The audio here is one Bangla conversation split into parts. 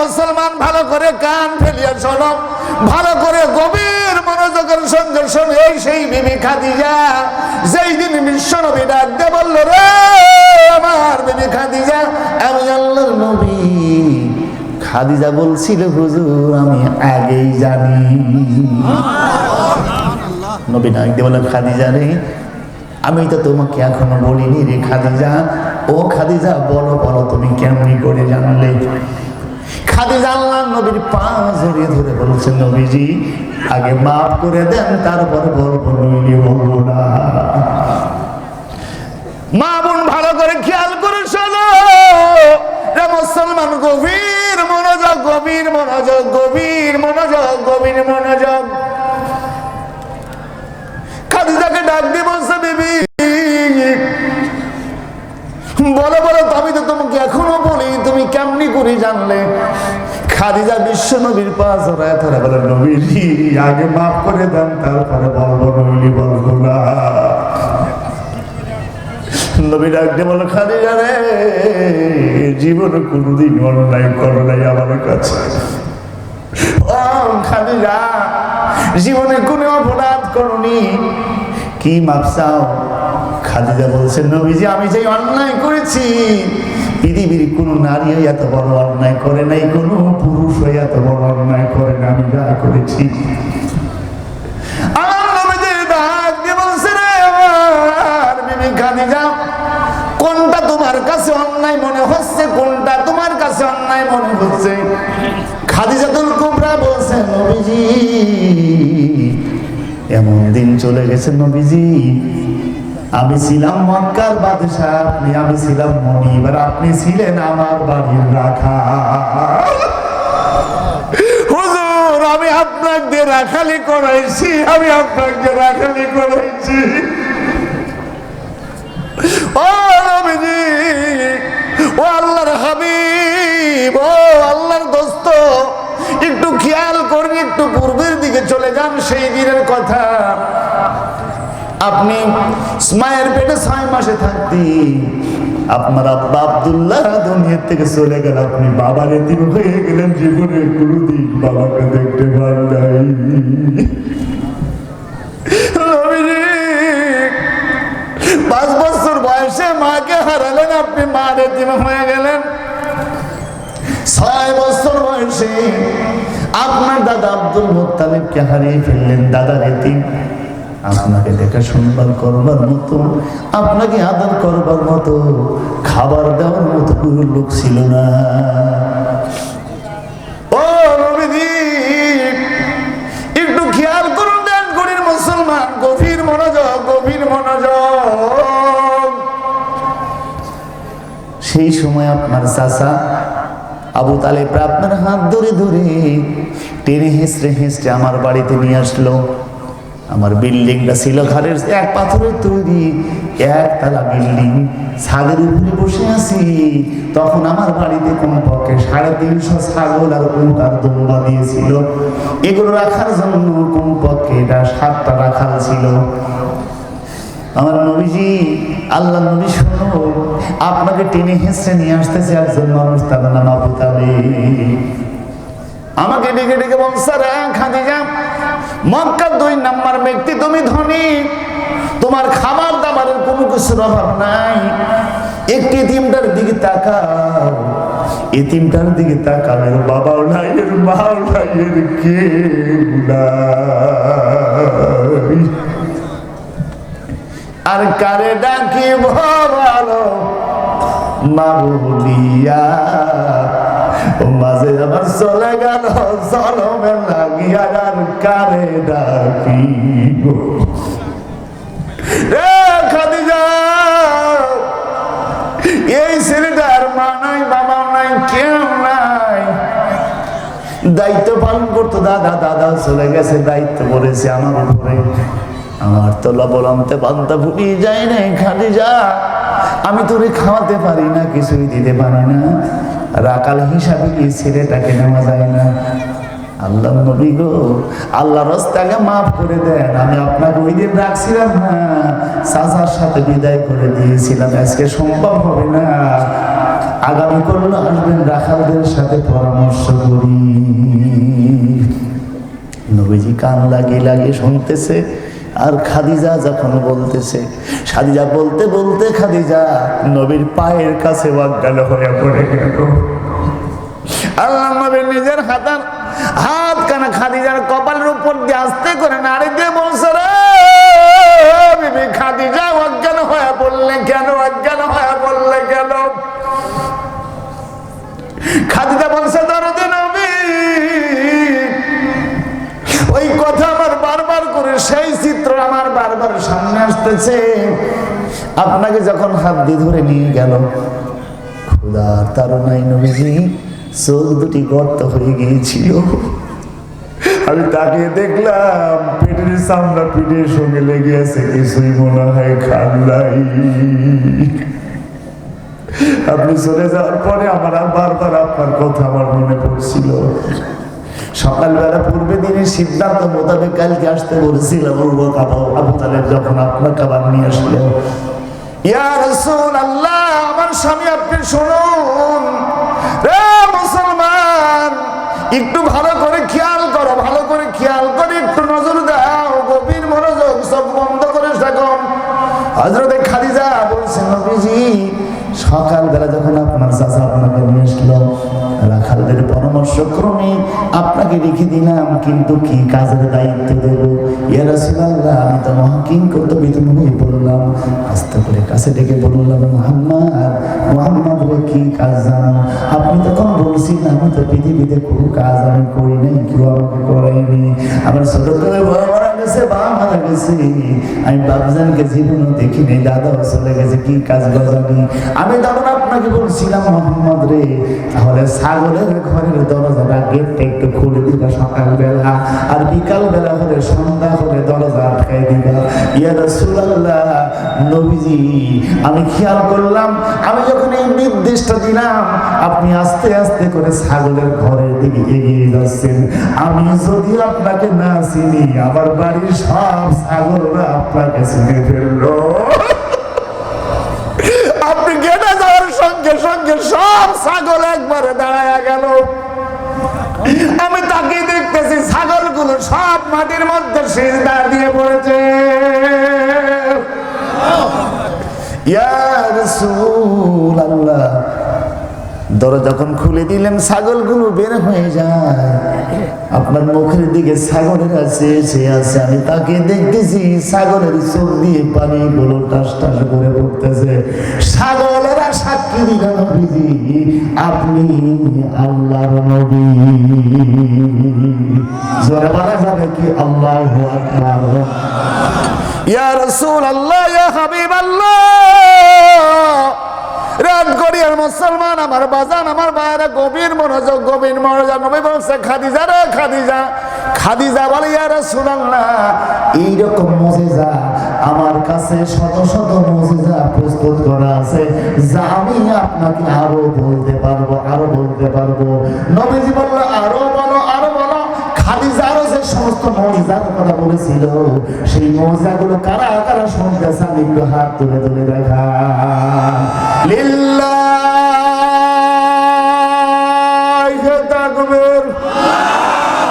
মুসলমান ভালো করে কান ফেলিয়া শোনো, ভালো করে গভীর মনোযোগের সঙ্গে শোনো। এই সেই বিবি খাদিজা, যেই দিন বিশ্বনবী ডাক দিয়ে বলল, রে আমার বিবি খাদিজা, আমি আল্লাহর নবী। খাদিজা বলছিল, হুজুর আমি আগেই জানি। নবী ডাক দিয়ে বললেন, খাদিজা রে, আমি তো তোমাকে এখনো বলিনি রে খাদিজা। ও খাদিজা, বলো বলো তুমি কেমনি করে জানলে? খাদিজা আল্লাহর নবীর পা জড়িয়ে ধরে বলছেন, নবীজি আগে মাফ করে দেন, তারপর বলবো, নইলে বলবো না। মা বোন ভালো করে খেয়াল করে শোনো রে মুসলমান, গভীর মনোযোগ, গভীর মনোযোগ, গভীর মনোযোগ, গভীর মনোযোগ। খাদিজাকে ডাক দিয়ে বলছে, বিবি বলো বলো, আমি তো তোমাকে এখনো বলি, তুমি কেমনি করে জানলে? খাদিজা বিশ্ব নবীর পা জড়ায় ধরে বলে, নবীজি আগে মাফ করে দেন, তারপরে বলবো, নইলে বলবো না। নবী ডাকতে বলো, খাদিজা রে, জীবনে কোনোদিন অন্যায় করো নাই আমার কাছে। ও খাদিজা, জীবনে কোনো অপরাধ করনি, কি মাপ চাও? খাদিজা বলছেন, নবীজি আমি যে অন্যায় করেছি, পৃথিবীর কোন নারী এত বড় অন্যায় করে নাই, কোন পুরুষ এত বড় অন্যায় করে না, আমি যা করেছি। আমার নবীজি ডাক দিয়ে বলছে, রে আমার বিবি খাদিজা, কোনটা তোমার কাছে অন্যায় মনে হচ্ছে? কোনটা তোমার কাছে অন্যায় মনে হচ্ছে? খাদিজাতুল কুবরা বলছে, নবীজি এমন দিন চলে গেছে নবীজি, আমি ছিলাম মক্কার বাদশা, আমি ছিলাম মনিব, আর আপনি ছিলেন আমার বাড়ির রাখাল। হুজুর আমি আপনাকে দিয়ে রাখালি করাইছি, আমি আপনাকে দিয়ে রাখালি করাইছি। ও নবীজি, ও আল্লাহর হাবিব, ও আল্লাহর দোস্ত, একটু খেয়াল করুন, একটু পূর্বের দিকে চলে যান। সেই দিনের কথা, আপনি মায়ের পেটে 6 মাসে থাকতে আপনার আব্বা আব্দুল্লাহ দুনিয়া থেকে চলে গেল, আপনি বাবার এতিম হয়ে গেলেন, জীবনে কোনোদিন বাবাকে দেখতে পান নাই। 5 বছর বয়সে মাকে হারালেন, আপনি মার এতিম হয়ে গেলেন। 6 বছর বয়সে আপনার দাদা আব্দুল মুত্তালিবকে হারিয়ে ফেললেন, দাদার এতিম। আপনাকে দেখা শুনবার করবার মতো, আপনাকে আদর করবার মতো, খাবার দেওয়ার মতো কোনো লোক ছিল না। ও নবীজি একটু খেয়াল করুন, দেন গরিব মুসলমান, গভীর মনোযোগ, গভীর মনোযোগ। সেই সময় আপনার চাচা আবু তালেব আপনার হাত ধরে ধরে টেনে হেসড়ে হেসড়ে আমার বাড়িতে নিয়ে আসলো। আমার বিল্ডিংটা ছিল ঘরের এক পাথরের তৈরি, 1 তলা বিল্ডিং, ছাদের উপরে বসে আছি। তখন আমার বাড়িতে কমপক্ষে 350 ছাগল আর উট আর দুম্বা দিয়েছিল। এগুলো রাখার জন্য কমপক্ষে এটা 7টা রাখাল ছিল। আমার নবীজি, আল্লাহ নবী শোনো, আপনাকে টেনে হেসড়ে নিয়ে আসতেছে একজন মানুষ, তার নাম আবু তালেব। আমাকে ডেকে ডেকে বলছে, রে খাদিজা, মক্কার 2 নাম্বার ব্যক্তি, তুমি ধনী, তোমার খাবার দাবারের কোনো কিছুর অভাব নাই। একটি এতিমটার দিকে তাকাও, এতিমটার দিকে তাকাও, এর বাবাও নাই, এর মাও নাই, এর কেউ নাই। আর কারে ডাকি ভালো মাবুলিয়া, ও মাঝে আমার চলে গেল জলমে লাগিয়া, আর কারে ডাকি রে খাদিজা। এই ছেলেটার মা নাই, বাবা নাই, কেউ নাই, দায়িত্ব পালন করতো দাদা, দাদাও চলে গেছে, দায়িত্ব পড়েছে আমার উপরে। আমার তো লবণান্তে পান্তা ফুটিয়ে যায় না খাদিজা, আমি তোরে খাওয়াতে পারি না, কিছুই দিতে পারি না, রাকাল হিসাবে এই ছেলেটাকে নেওয়া যায় না। আল্লাহ নবী গো, আল্লাহ রাস্তাকে মাফ করে দেন, আমি আপনাকে ওই দিন রাখছিলাম না, চাচার সাথে বিদায় করে দিয়েছিলাম, আজকে সম্ভব হবে না। আগামী করলো আসবেন রাখালদের সাথে পরামর্শ করি। নবীজি কান লাগিয়ে লাগিয়ে শুনতেছে, আর খাদিজা যখন বলতেছে, খাদিজা বলতে বলতে খাদিজা নবীর পায়ের কাছে অজ্ঞান হয়ে পড়ে গেল। আল্লাহ নবী নিজের হাত কানা খাদিজার কপালের উপর দিয়ে আস্তে করে নাড়ি দিয়ে বলছে, রে বিবি খাদিজা অজ্ঞান হয়ে পড়লে কেন, অজ্ঞান হয়ে পড়লে কেন? খাদিজা বলছে, দরদে নবী, ওই কথা আমার বারবার করে সেই চিত্র আমার বারবার সামনে আসতেছে। আপনাকে যখন হাত দিয়ে ধরে নিয়ে গেল, খোদার তাড়নায় নবীজি চোখ দুটি গর্ত হয়ে গিয়েছিল। আমি তাকে দেখলাম পেটের চামড়া পিঠের সঙ্গে লেগে আছে, কিছুই মনে হয় খান নাই। আপনি চলে যাওয়ার পরে আমার আর বারবার আপনার কথা আমার মনে পড়ছিল। সকালবেলা পূর্বে দিনের সিদ্ধান্ত মোতাবেক কালকে আসতে বলেছিলাম, আবু তালেব যখন আপনার খাবার নিয়ে আসলো, ইয়া রাসূলুল্লাহ, আমার স্বামী আপনি শুনুন, রে মুসলমান, একটু ভালো করে খেয়াল করো, ভালো করে খেয়াল করে একটু নজর দাও, গভীর মনোযোগ, সব বন্ধ করে থাকো। হযরতে খাদিজা বলছেন, নবীজি সকালবেলা যখন আপনার চাচা আপনাকে নিয়ে আসলো, রাখালদের পরামর্শক্রমে আপনাকে রেখে দিলাম, কিন্তু কি কাজের দায়িত্ব দেব? ইয়া রাসূলুল্লাহ, আমি তো মহাকিম কর্তব্যে হয়ে পড়লাম। আস্তে করে কাছে ডেকে বললাম, মুহাম্মদ রে কি কাজ জানো? আপনি তখন বলছিলেন, আমি তো পৃথিবীতে কোনো কাজ আমি করি নাই, কেউ আমাকে করাইনি। আমার ছোট করে বাবা মারা গেছে, বাবা মারা গেছে, আমি বাবজানকে জীবনও দেখিনি, দাদাও চলে গেছে, কি কাজ জানি? আমি তখন আপনাকে বলছিলাম, মোহাম্মদ রে, তাহলে ছাগলের ঘরের দরজাটা গেটটা একটু খুলে দিবা সকালবেলা, আর বিকাল বেলা হলে সন্ধ্যা হলে দরজা আটকাই দিবা। ইয়া রাসূলুল্লাহ, নবীজি আমি খেয়াল করলাম, আমি যখন এই নির্দেশটা দিলাম, আপনি আস্তে আস্তে করে ছাগলের ঘরের দিকে এগিয়ে যাচ্ছেন। আমি যদি আপনাকে না চিনি, আমার বাড়ির সব ছাগলরা আপনাকে চিনে ফেললো। আপনি গেটে যাওয়ার সঙ্গে সঙ্গে সব ছাগল একবারে দাঁড়ায় গেল। আমি তাকে দেখতেছি, ছাগলগুলো সব মাটির মধ্যে সিজদা দিয়ে পড়েছে। ইয়া রাসূলুল্লাহ, দরজা যখন খুলে দিলেন, ছাগলগুলো বের হয়ে যায়, আপনার মুখের দিকে ছাগলেরা চেয়ে আছে। আমি তাকে দেখতেছি, ছাগলের চোখ দিয়ে পানিগুলো টাস টাস করে পড়তেছে। ছাগলেরা সাক্ষী দিল, নবীজি আপনি আল্লাহর নবী। জোরে বলা যাবে কি আল্লাহু আকবার? ইয়া রাসূলুল্লাহ, ইয়া হাবিবাল্লাহ, রাত গড়িয়ার মুসলমান, আমার বাজান, আমার ভাইরা, গভীর মনোযোগ, গভীর মনোযোগ। নবী বলছে, খাদিজা রে খাদিজা। খাদিজা বলে, ইয়া রাসূলুল্লাহ, এইরকম মুজিজা আমার কাছে শত শত মুজিজা প্রস্তুত করা আছে, যা আমি আপনাকে আরো বলতে পারবো, আরো বলতে পারবো। নবীজি বলল, আরো বলো, আরো বলো। খাদিজা আরো যে সমস্ত মুজিজার কথা বলেছিল, সেই মুজিজাগুলো কারা কারা শুনতেছে, আমি একটু হাত তুলে তুলে দেখা। লিল্লাহি তাকবীর,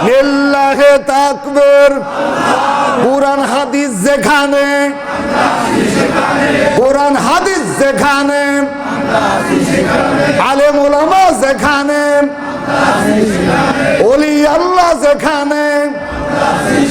লিল্লাহি তাকবীর। কুরআন হাদিস যেখানে, কুরআন হাদিস যেখানে, আলেম ওলামা যেখানে, ওলি